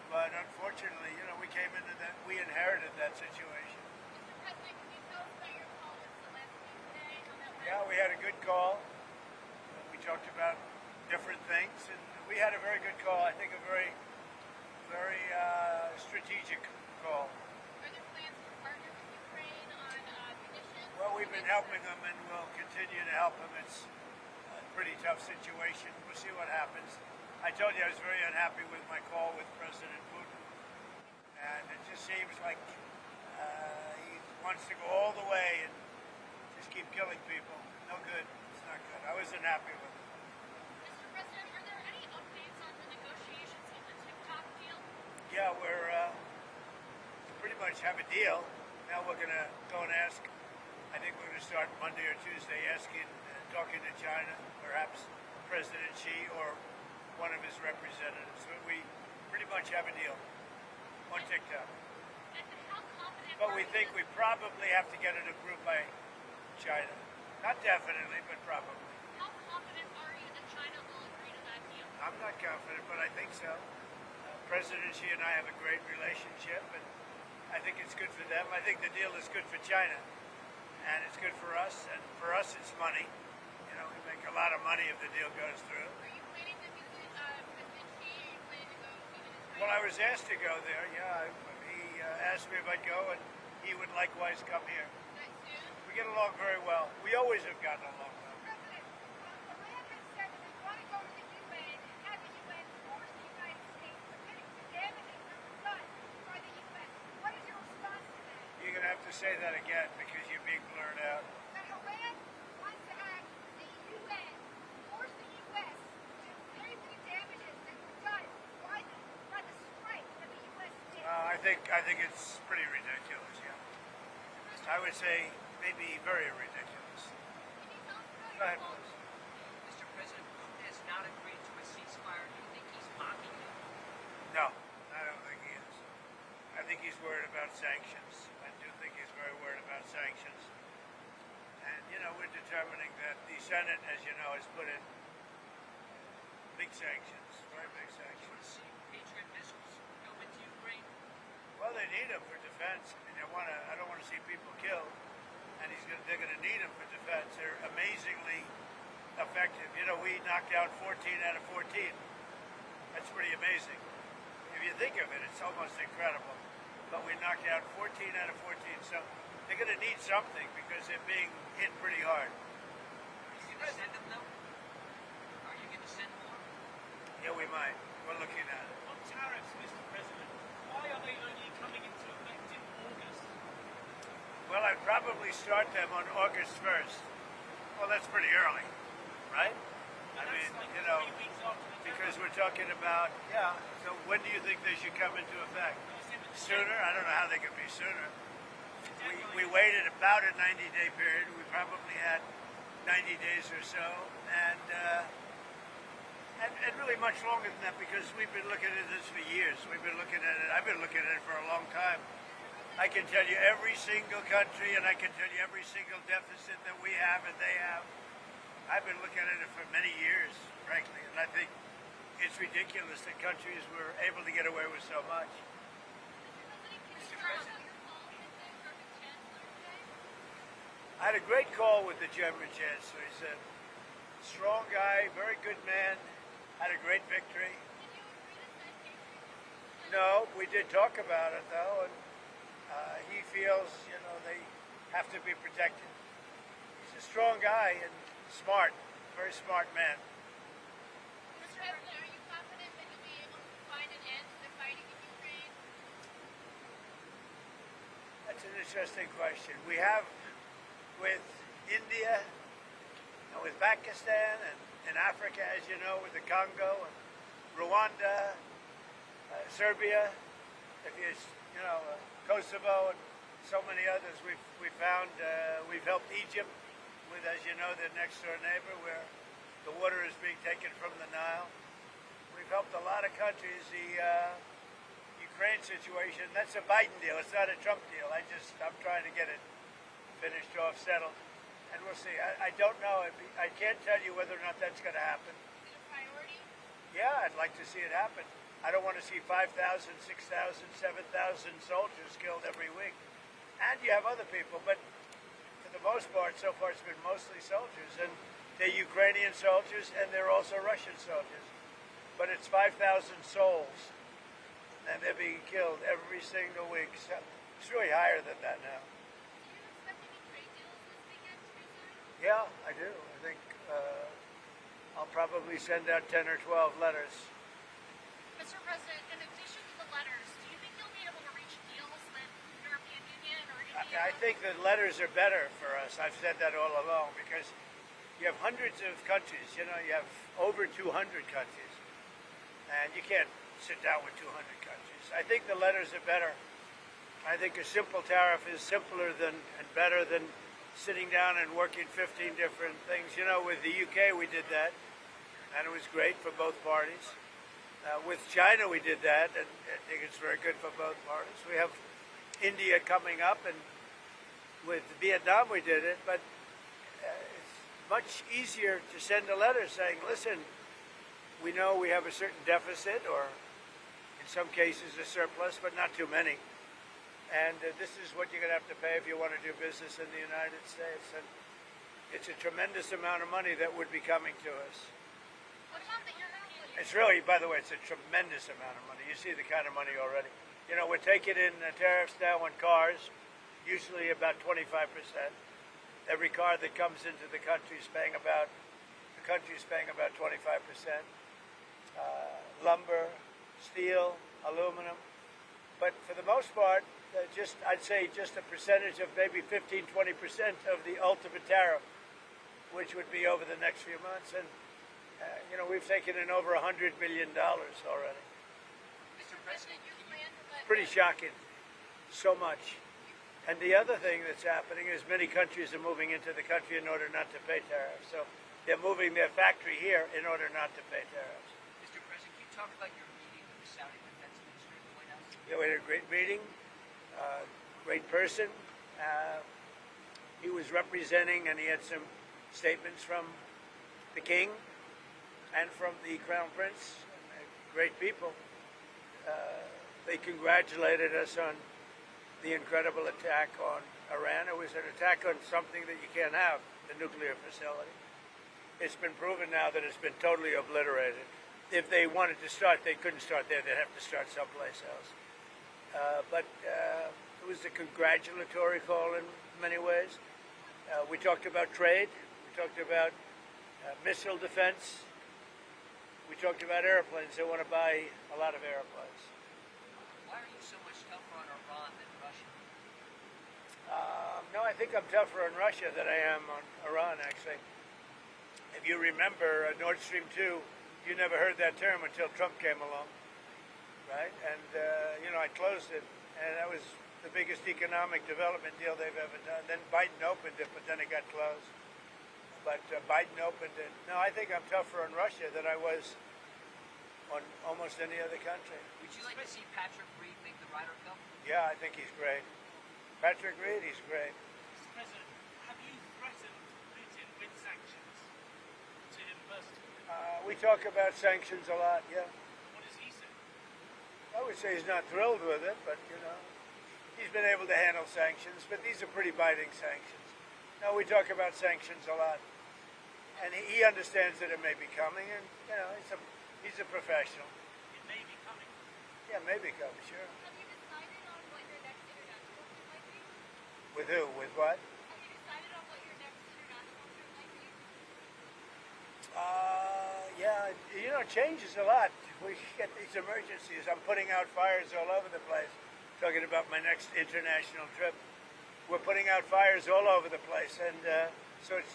But unfortunately, you know, we came into that, we inherited that situation. Mr. President, can you tell us about your call with Zelensky today on that Yeah, we had a good call. We talked about different things, and we had a very good call. I think a very, very strategic call. Are there plans to partner with Ukraine on munitions? Well, we've been helping them, and we'll continue to help them. It's a pretty tough situation. We'll see what happens. I told you I was very unhappy with my call with President Putin, and it just seems like he wants to go all the way and just keep killing people. No good. It's not good. I wasn't happy with it. Mr. President, are there any updates on the negotiations on the TikTok deal? Yeah, we're pretty much have a deal. Now we're going to go and ask, I think we're going to start Monday or Tuesday asking, talking to China, perhaps President Xi or one of his representatives. But we pretty much have a deal on TikTok. And how confident But are we you think we probably have to get it approved by China. Not definitely, but probably. How confident are you that China will agree to that deal? I'm not confident, but I think so. President Xi and I have a great relationship, and I think it's good for them. I think the deal is good for China, and it's good for us. And for us, it's money. You know, we make a lot of money if the deal goes through. Are you planning to visit President Xi? Are you planning to go even Israel? Well, I was asked to go there. Yeah, he asked me if I'd go, and he would likewise come here. We get along very well. We always have gotten along well. President, Iran has said that they want to go to the UN and have the UN force the United States for getting the damages that were done by the UN. What is your response to that? You're going to have to say that again because you're being blurred out. That Iran wants to have the UN force the US to pay for the damages that were done by the strike that the US did. I think it's pretty ridiculous, yeah. I would say maybe very ridiculous. Go ahead, please. Mr. President, Putin has not agreed to a ceasefire. Do you think he's mocking you? No, I don't think he is. I think he's worried about sanctions. I do think he's very worried about sanctions. And, you know, we're determining that the Senate, as you know, has put in big sanctions, very big sanctions. See Patriot missiles go into Ukraine? Well, they need them for defense. I mean, I don't want to see people killed, and they're going to need them for defense. They're amazingly effective. You know, we knocked down 14 out of 14. That's pretty amazing. If you think of it, it's almost incredible. But we knocked out 14 out of 14. So they're going to need something because they're being hit pretty hard. Are you going to send them, though? Are you going to send more? Yeah, we might. We're looking at it. On tariffs, Mr. President, why are they only coming into effect in August? Well, I'd probably start them on August 1st. Well, that's pretty early, right? I mean, you know, because we're talking about, yeah, so when do you think they should come into effect? Sooner? I don't know how they could be sooner. We waited about a 90-day period. We probably had 90 days or so, and really much longer than that because we've been looking at this for years. We've been looking at it. I've been looking at it for a long time. I can tell you every single country, and I can tell you every single deficit that we have and they have. I've been looking at it for many years, frankly, and I think it's ridiculous that countries were able to get away with so much. I had a great call with the German Chancellor. He said, strong guy, very good man, had a great victory. No, we did talk about it, though, and he feels, you know, they have to be protected. He's a strong guy and smart, very smart man. Mr. President, are you confident that you'll be able to find an end to the fighting in Ukraine? That's an interesting question. We have with India and with Pakistan and in Africa, as you know, with the Congo and Rwanda, Serbia, if you know, Kosovo and so many others. We've found we've helped Egypt with, as you know, their next door neighbor, where the water is being taken from the Nile. We've helped a lot of countries. The Ukraine situation, that's a Biden deal. It's not a Trump deal. I'm trying to get it finished off, settled, and we'll see. I don't know. I can't tell you whether or not that's going to happen. Is it a priority? Yeah, I'd like to see it happen. I don't want to see 5,000, 6,000, 7,000 soldiers killed every week. And you have other people, but for the most part, so far it's been mostly soldiers. And they're Ukrainian soldiers, and they're also Russian soldiers. But it's 5,000 souls, and they're being killed every single week. So it's really higher than that now. Yeah, I do. I think I'll probably send out 10 or 12 letters. Mr. President, in addition to the letters, do you think you'll be able to reach deals with the European Union or India? I think that letters are better for us. I've said that all along because you have hundreds of countries. You know, you have over 200 countries, and you can't sit down with 200 countries. I think the letters are better. I think a simple tariff is simpler than and better than sitting down and working 15 different things. You know, with the UK we did that, and it was great for both parties. With China we did that, and I think it's very good for both parties. We have India coming up, and with Vietnam we did it, but it's much easier to send a letter saying, listen, we know we have a certain deficit, or in some cases a surplus, but not too many. And this is what you're going to have to pay if you want to do business in the United States. And it's a tremendous amount of money that would be coming to us. It's really, by the way, it's a tremendous amount of money. You see the kind of money already. You know, we're taking in tariffs now on cars, usually about 25%. Every car that comes into the country is paying about 25%. Lumber, steel, aluminum. But for the most part, I'd say just a percentage of maybe 15, 20% of the ultimate tariff, which would be over the next few months. And, you know, we've taken in over $100 million already. Mr. President, It's pretty shocking. So much. And the other thing that's happening is many countries are moving into the country in order not to pay tariffs. So they're moving their factory here in order not to pay tariffs. Mr. President, can you talk about your meeting with the Saudi defense minister at the White House? Yeah, we had a great meeting. Great person. He was representing, and he had some statements from the king and from the crown prince. Great people. They congratulated us on the incredible attack on Iran. It was an attack on something that you can't have, the nuclear facility. it's been proven now that it's been totally obliterated. If they wanted to start, they couldn't start there. They'd have to start someplace else. But it was a congratulatory call in many ways. We talked about trade. We talked about missile defense. We talked about airplanes. They want to buy a lot of airplanes. Why are you so much tougher on Iran than Russia? No, I think I'm tougher on Russia than I am on Iran, actually. If you remember Nord Stream 2, you never heard that term until Trump came along, right? And, I closed it, and that was the biggest economic development deal they've ever done. Then Biden opened it, but then it got closed. But Biden opened it. No, I think I'm tougher on Russia than I was on almost any other country. Would you like to see Patrick Reed make the Ryder Cup? Yeah, I think he's great. Patrick Reed, he's great. Mr. President, have you threatened Putin with sanctions to him personally? We talk about sanctions a lot, yeah. What does he say? I would say he's not thrilled with it, but, he's been able to handle sanctions, but these are pretty biting sanctions. No, we talk about sanctions a lot. And he understands that it may be coming, and, he's a professional. It may be coming. Yeah, it may be coming, sure. Have you decided on what your next international trip might be? With who? With what? Have you decided on what your next international trip might be? Yeah, it changes a lot. We get these emergencies. I'm putting out fires all over the place. Talking about my next international trip. We're putting out fires all over the place, and so it's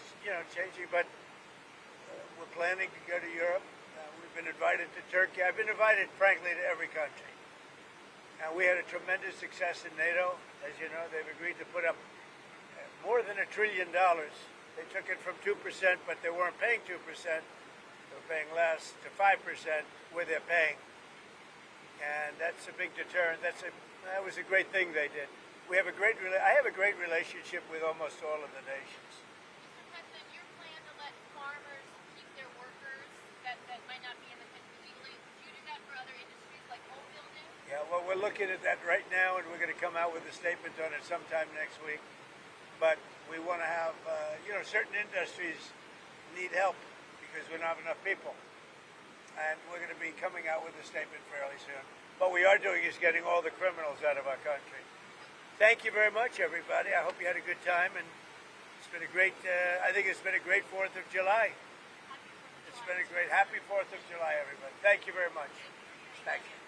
changing. But we're planning to go to Europe. We've been invited to Turkey. I've been invited, frankly, to every country. And we had a tremendous success in NATO. As you know, they've agreed to put up more than $1 trillion. They took it from 2%, but they weren't paying 2%. They were paying less to 5%, where they're paying. And that's a big deterrent. That was a great thing they did. I have a great relationship with almost all of the nations. Mr. President, your plan to let farmers keep their workers that might not be in the country legally, do you do that for other industries like home building? Yeah, well, we're looking at that right now, and we're going to come out with a statement on it sometime next week. But we want to have, certain industries need help because we don't have enough people. And we're going to be coming out with a statement fairly soon. What we are doing is getting all the criminals out of our country. Thank you very much, everybody. I hope you had a good time, and it's been a great, I think it's been a great 4th of July. It's been a great, happy 4th of July, everybody. Thank you very much. Thank you.